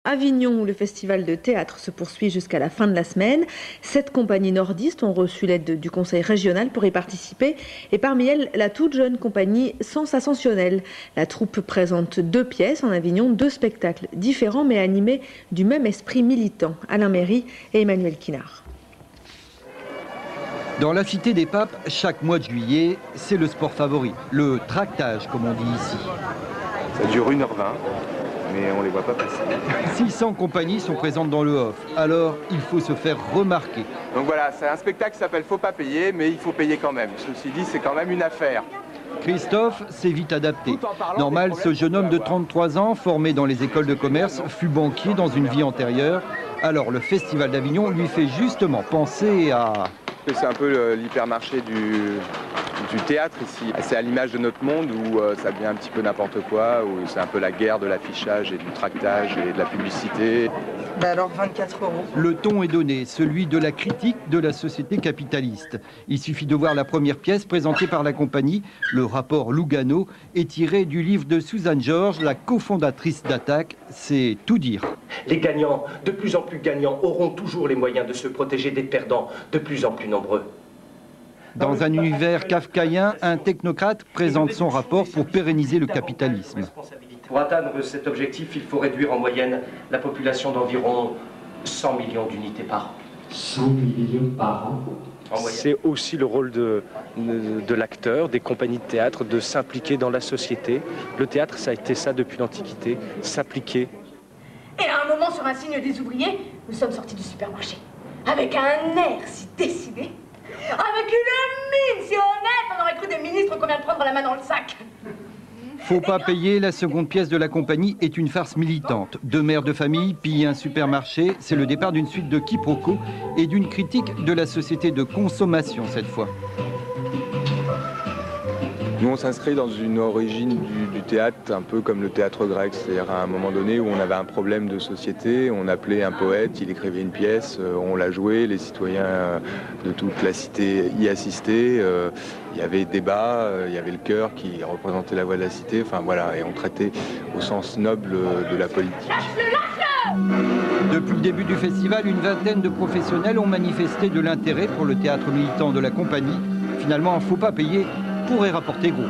Avignon, où le festival de théâtre se poursuit jusqu'à la fin de la semaine. 7 compagnies nordistes ont reçu l'aide du conseil régional pour y participer. Et parmi elles, la toute jeune compagnie Sens Ascensionnel. La troupe présente 2 pièces en Avignon, 2 spectacles différents mais animés du même esprit militant. Alain Méry et Emmanuel Quinard. Dans la Cité des Papes, chaque mois de juillet, c'est le sport favori, le tractage comme on dit ici. Ça dure 1h20. Mais on ne les voit pas passer. 600 compagnies sont présentes dans le off, alors il faut se faire remarquer. Donc voilà, c'est un spectacle qui s'appelle Faut pas payer, mais il faut payer quand même. Ceci dit, c'est quand même une affaire. Christophe s'est vite adapté. Normal, ce jeune homme de 33 ans, formé dans les écoles de commerce, fut banquier dans une vie antérieure. Alors le Festival d'Avignon lui fait justement penser à... C'est un peu l'hypermarché du théâtre ici. C'est à l'image de notre monde où ça devient un petit peu n'importe quoi, où c'est un peu la guerre de l'affichage et du tractage et de la publicité. Alors 24 €. Le ton est donné, celui de la critique de la société capitaliste. Il suffit de voir la première pièce présentée par la compagnie, le rapport Lugano, est tiré du livre de Suzanne Georges, la cofondatrice d'Attaque. C'est tout dire. Les gagnants, de plus en plus gagnants, auront toujours les moyens de se protéger des perdants, de plus en plus nombreux. Dans un univers kafkaïen, un technocrate présente son rapport pour pérenniser le capitalisme. Pour atteindre cet objectif, il faut réduire en moyenne la population d'environ 100 millions d'unités par an. 100 millions par an. C'est aussi le rôle de l'acteur, des compagnies de théâtre, de s'impliquer dans la société. Le théâtre, ça a été ça depuis l'Antiquité, s'impliquer. Et à un moment, sur un signe des ouvriers, nous sommes sortis du supermarché. Avec un air si décidé, avec une mine si honnête, on aurait cru des ministres qu'on vient de prendre la main dans le sac. Faut pas payer, la seconde pièce de la compagnie est une farce militante. 2 mères de famille pillent un supermarché, c'est le départ d'une suite de quiproquos et d'une critique de la société de consommation cette fois. Nous, on s'inscrit dans une origine du théâtre, un peu comme le théâtre grec. C'est-à-dire à un moment donné où on avait un problème de société, on appelait un poète, il écrivait une pièce, on la jouait, les citoyens de toute la cité y assistaient. Il y avait débat, il y avait le chœur qui représentait la voix de la cité. Enfin voilà, et on traitait au sens noble de la politique. Depuis le début du festival, une vingtaine de professionnels ont manifesté de l'intérêt pour le théâtre militant de la compagnie. Finalement, faut pas payer pourrait rapporter gros.